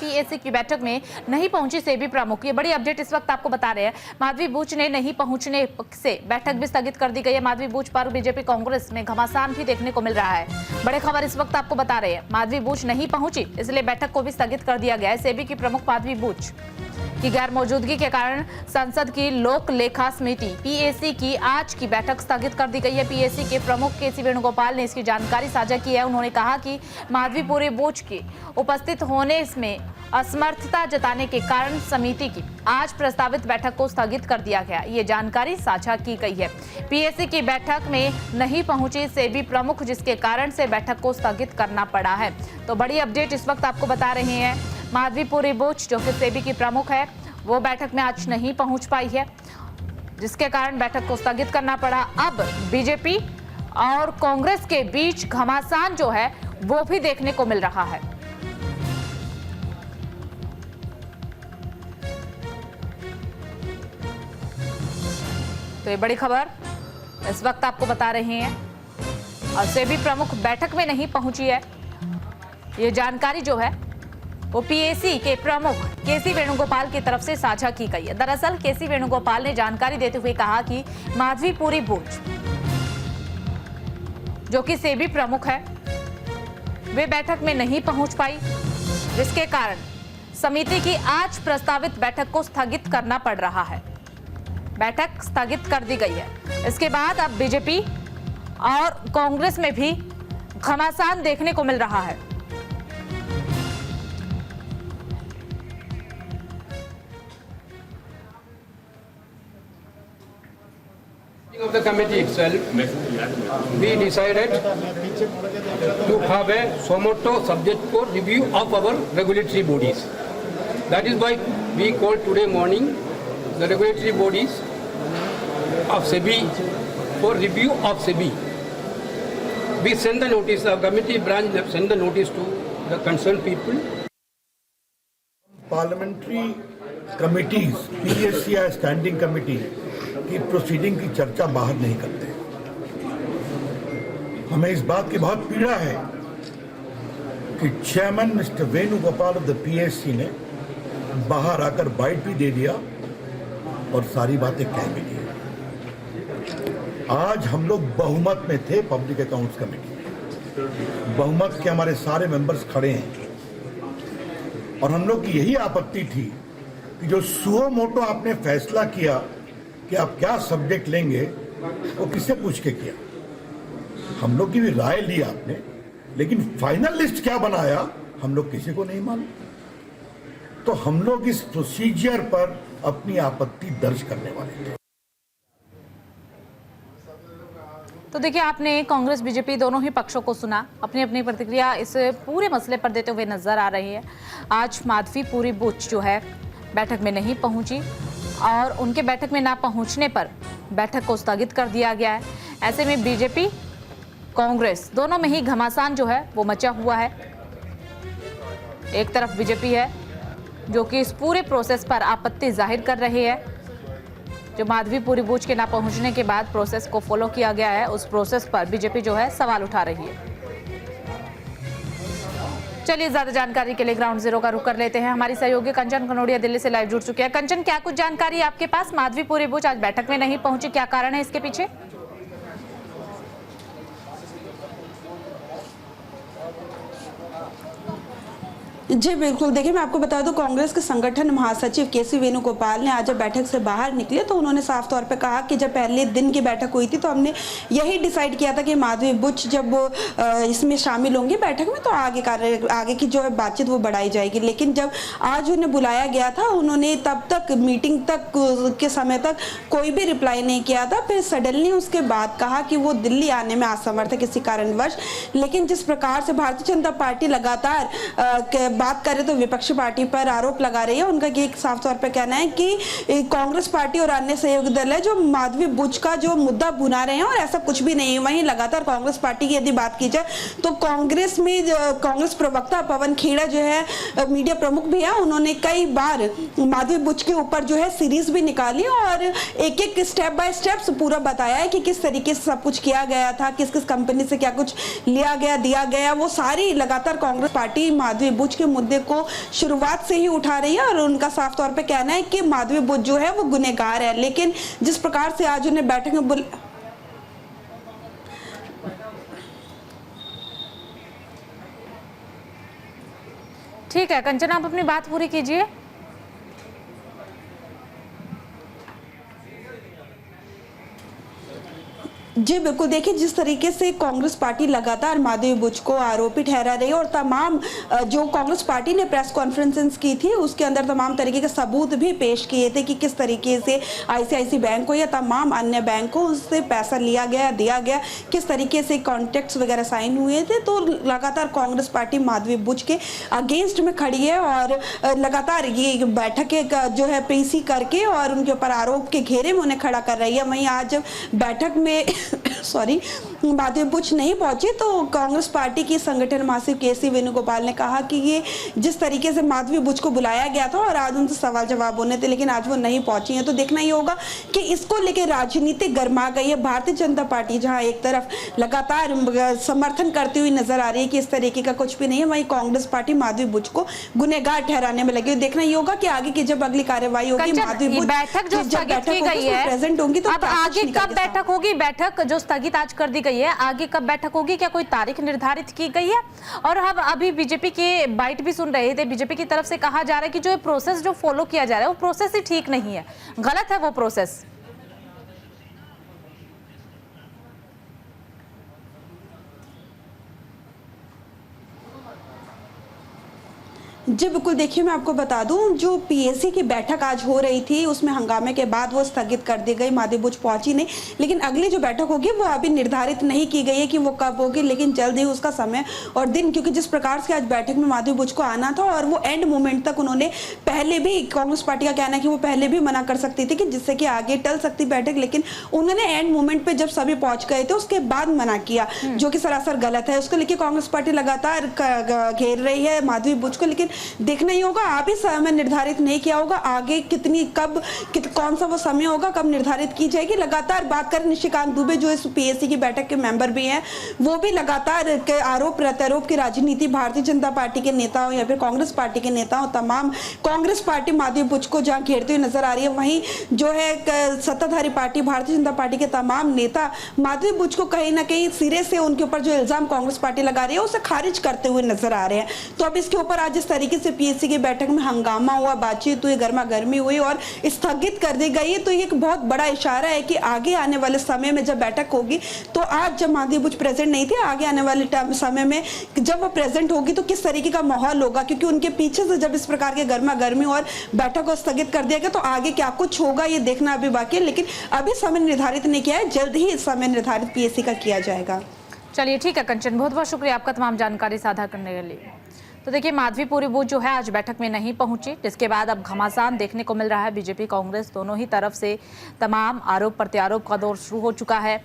PAC की बैठक में नहीं पहुंची सेबी प्रमुख। ये बड़ी अपडेट इस वक्त आपको बता रहे हैं। माधवी बूच ने नहीं पहुंचने से बैठक भी स्थगित कर दी गई है। माधवी बूच पर बीजेपी कांग्रेस में घमासान भी देखने को मिल रहा है। बड़े खबर इस वक्त आपको बता रहे हैं। माधवी बूच नहीं पहुंची, इसलिए बैठक को भी स्थगित कर दिया गया है। सेबी की प्रमुख माधवी बूच की गैर मौजूदगी के कारण संसद की लोक लेखा समिति पीएसी की आज की बैठक स्थगित कर दी गई है। पीएसी के प्रमुख केसी वेणुगोपाल ने इसकी जानकारी साझा की है। उन्होंने कहा कि माधवी बूच के उपस्थित होने में असमर्थता जताने के कारण समिति की आज प्रस्तावित बैठक को स्थगित कर दिया गया। ये जानकारी साझा की गई है। पीएसी की बैठक में नहीं पहुंची सेबी प्रमुख, जिसके कारण से बैठक को स्थगित करना पड़ा है। तो बड़ी अपडेट इस वक्त आपको बता रहे हैं। माधवी बूच जो कि सेबी की प्रमुख है, वो बैठक में आज नहीं पहुंच पाई है, जिसके कारण बैठक को स्थगित करना पड़ा। अब बीजेपी और कांग्रेस के बीच घमासान जो है वो भी देखने को मिल रहा है। तो ये बड़ी खबर इस वक्त आपको बता रहे हैं। और सेबी प्रमुख बैठक में नहीं पहुंची है, ये जानकारी जो है वो पीएसी के प्रमुख केसी वेणुगोपाल की तरफ से साझा की गई है। दरअसल केसी वेणुगोपाल ने जानकारी देते हुए कहा कि माधवी बूच जो कि सेबी प्रमुख है, वे बैठक में नहीं पहुंच पाई, जिसके कारण समिति की आज प्रस्तावित बैठक को स्थगित करना पड़ रहा है। बैठक स्थगित कर दी गई है। इसके बाद अब बीजेपी और कांग्रेस में भी घमासान देखने को मिल रहा है। Of the committee itself, we decided to have a suo subject for review of our regulatory bodies. That is why we called today morning the regulatory bodies of SEBI for review of SEBI. We send the notice, the committee branch send the notice to the concerned people. Parliamentary committees, PSC या standing committee की proceeding की चर्चा बाहर नहीं करते। हमें इस बात की बहुत पीड़ा है कि chairman mister Venugopal of the PSC ने बाहर आकर बाइट भी दे दिया और सारी बातें कह भी दी। आज हम लोग बहुमत में थे पब्लिक अकाउंट्स कमेटी, बहुमत के हमारे सारे मेंबर्स खड़े हैं और हम लोग की यही आपत्ति थी कि जो सुओ मोटो आपने फैसला किया कि आप क्या सब्जेक्ट लेंगे, वो किससे पूछ के किया। हम लोग की भी राय ली आपने, लेकिन फाइनल लिस्ट क्या बनाया हम लोग किसी को नहीं मालूम। तो हम लोग इस प्रोसीजर पर अपनी आपत्ति दर्ज करने वाले थे। तो देखिए, आपने कांग्रेस बीजेपी दोनों ही पक्षों को सुना, अपनी अपनी प्रतिक्रिया इस पूरे मसले पर देते हुए नजर आ रही है। आज माधवी बूच जो है बैठक में नहीं पहुंची और उनके बैठक में ना पहुंचने पर बैठक को स्थगित कर दिया गया है। ऐसे में बीजेपी कांग्रेस दोनों में ही घमासान जो है वो मचा हुआ है। एक तरफ बीजेपी है जो कि इस पूरे प्रोसेस पर आपत्ति जाहिर कर रही है। जो माधवी बूच के ना पहुंचने के बाद प्रोसेस को फॉलो किया गया है, उस प्रोसेस पर बीजेपी जो है सवाल उठा रही है। चलिए, ज्यादा जानकारी के लिए ग्राउंड जीरो का रुख कर लेते हैं। हमारी सहयोगी कंचन कनोडिया दिल्ली से लाइव जुड़ चुके हैं। कंचन, क्या कुछ जानकारी आपके पास? माधवी बूच आज बैठक में नहीं पहुंची, क्या कारण है इसके पीछे? जी बिल्कुल, देखिए मैं आपको बता दूं, कांग्रेस के संगठन महासचिव केसी वेणुगोपाल ने आज जब बैठक से बाहर निकले तो उन्होंने साफ तौर पे कहा कि जब पहले दिन की बैठक हुई थी तो हमने यही डिसाइड किया था कि माधवी बूच जब इसमें शामिल होंगी बैठक में तो आगे की जो है बातचीत वो बढ़ाई जाएगी। लेकिन जब आज उन्हें बुलाया गया था, उन्होंने तब तक मीटिंग तक के समय तक कोई भी रिप्लाई नहीं किया था। फिर सडनली उसके बाद कहा कि वो दिल्ली आने में असमर्थ है किसी कारणवश। लेकिन जिस प्रकार से भारतीय जनता पार्टी लगातार बात करे तो विपक्षी पार्टी पर आरोप लगा रही है, उनका ये साफ तौर पर कहना है कि कांग्रेस पार्टी और अन्य सहयोगी दल है जो माधवी बूच का जो मुद्दा भुना रहे हैं और ऐसा कुछ भी नहीं है। वहीं लगातार कांग्रेस पार्टी की यदि बात की जाए तो कांग्रेस में कांग्रेस प्रवक्ता पवन खेड़ा जो है मीडिया प्रमुख भी है, उन्होंने कई बार माधवी बूच के ऊपर जो है सीरीज भी निकाली और एक एक स्टेप बाय स्टेप पूरा बताया है कि किस तरीके से सब कुछ किया गया था, किस किस कंपनी से क्या कुछ लिया गया दिया गया। वो सारी लगातार कांग्रेस पार्टी माधवी बूच के मुद्दे को शुरुआत से ही उठा रही है और उनका साफ तौर पे कहना है कि माधवी बुच जो है वो गुनहगार है। लेकिन जिस प्रकार से आज उन्हें बैठक में ठीक है कंचन, आप अपनी बात पूरी कीजिए। जी बिल्कुल, देखिए जिस तरीके से कांग्रेस पार्टी लगातार माधवी बुच को आरोपी ठहरा रही है और तमाम जो कांग्रेस पार्टी ने प्रेस कॉन्फ्रेंसेस की थी उसके अंदर तमाम तरीके के सबूत भी पेश किए थे कि किस तरीके से आईसीआईसी बैंक को या तमाम अन्य बैंकों से पैसा लिया गया, दिया गया, किस तरीके से कॉन्ट्रैक्ट्स वगैरह साइन हुए थे। तो लगातार कांग्रेस पार्टी माधवी बुच के अगेंस्ट में खड़ी है और लगातार ये बैठकें जो है पेशी करके और उनके ऊपर आरोप के घेरे में उन्हें खड़ा कर रही है। वहीं आज बैठक में सॉरी माधवी बुच नहीं पहुंचे तो कांग्रेस पार्टी की संगठन महासचिव केसी वेणुगोपाल ने कहा कि ये जिस तरीके से माधवी बुच को बुलाया गया था और आज उनसे सवाल जवाब होने थे लेकिन आज वो नहीं पहुंची हैं। तो देखना ही होगा कि इसको लेकर राजनीति गर्मा गई है। भारतीय जनता पार्टी जहां एक तरफ लगातार समर्थन करती हुई नजर आ रही है कि इस तरीके का कुछ भी नहीं है, वहीं कांग्रेस पार्टी माधवी बुच को गुनहगार ठहराने में लगी है। देखना ही होगा कि आगे की जब अगली कार्यवाही होगी माधवी बुच बैठक जो स्थगित की गई है प्रेजेंट होंगी तो अब आगे कब बैठक होगी? बैठक जो स्थगित आज कर दी गई है, आगे कब बैठक होगी? क्या कोई तारीख निर्धारित की गई है? और हम अभी बीजेपी के बाइट भी सुन रहे थे, बीजेपी की तरफ से कहा जा रहा है कि जो प्रोसेस जो फॉलो किया जा रहा है वो प्रोसेस ही ठीक नहीं है, गलत है वो प्रोसेस। जी बिल्कुल, देखिए मैं आपको बता दूं जो पीएसी की बैठक आज हो रही थी उसमें हंगामे के बाद वो स्थगित कर दी गई, माधवी बुच पहुंची नहीं। लेकिन अगली जो बैठक होगी वो अभी निर्धारित नहीं की गई है कि वो कब होगी, लेकिन जल्द ही उसका समय और दिन, क्योंकि जिस प्रकार से आज बैठक में माधवी बुच को आना था और वो एंड मोमेंट तक उन्होंने पहले भी, कांग्रेस पार्टी का कहना है कि वो पहले भी मना कर सकती थी कि जिससे कि आगे टल सकती बैठक, लेकिन उन्होंने एंड मोमेंट पे जब सभी पहुंच गए थे उसके बाद मना किया, जो कि सरासर गलत है। उसको लेकर कांग्रेस पार्टी लगातार घेर रही है माधवी बुच को, लेकिन देखना ही होगा। आप ही समय निर्धारित नहीं किया होगा, आगे कितनी कब कौन सा वो समय होगा, कब निर्धारित की जाएगी। लगातार बात करें निशिकांत दुबे जो इस पीएससी की बैठक के मेंबर भी हैं, वो भी लगातार आरोप प्रत्यारोप की राजनीति भारतीय जनता पार्टी के नेताओं या फिर कांग्रेस पार्टी के नेताओं, तमाम कांग्रेस पार्टी माधवी बुच को जहां घेरते हुए नजर आ रही है, वहीं जो है सत्ताधारी पार्टी भारतीय जनता पार्टी के तमाम नेता माधवी बुच को कहीं ना कहीं सिरे से उनके ऊपर जो इल्जाम कांग्रेस पार्टी लगा रही है उसे खारिज करते हुए नजर आ रहे हैं। तो अब इसके ऊपर आज इस तरीके से पीएससी की बैठक में हंगामा हुआ, बातचीत हुई, गर्मा गर्मी हुई और स्थगित कर दी गई है। तो ये एक बहुत बड़ा इशारा है कि आगे आने वाले समय में जब बैठक होगी, तो आज जब माधवी बुच प्रेजेंट नहीं थी, आगे आने वाले समय में जब वो प्रेजेंट होगी तो किस तरीके का माहौल होगा, क्योंकि उनके पीछे से जब इस प्रकार के गर्मा गर्मी और बैठक को स्थगित कर दिया गया तो आगे क्या कुछ होगा ये देखना अभी बाकी है। लेकिन अभी समय निर्धारित नहीं किया है, जल्द ही समय निर्धारित पीएससी का किया जाएगा। चलिए ठीक है कंचन, बहुत बहुत शुक्रिया आपका तमाम जानकारी साझा करने के लिए। तो देखिए माधवी बुच जो है आज बैठक में नहीं पहुंची, जिसके बाद अब घमासान देखने को मिल रहा है। बीजेपी कांग्रेस दोनों ही तरफ से तमाम आरोप प्रत्यारोप का दौर शुरू हो चुका है।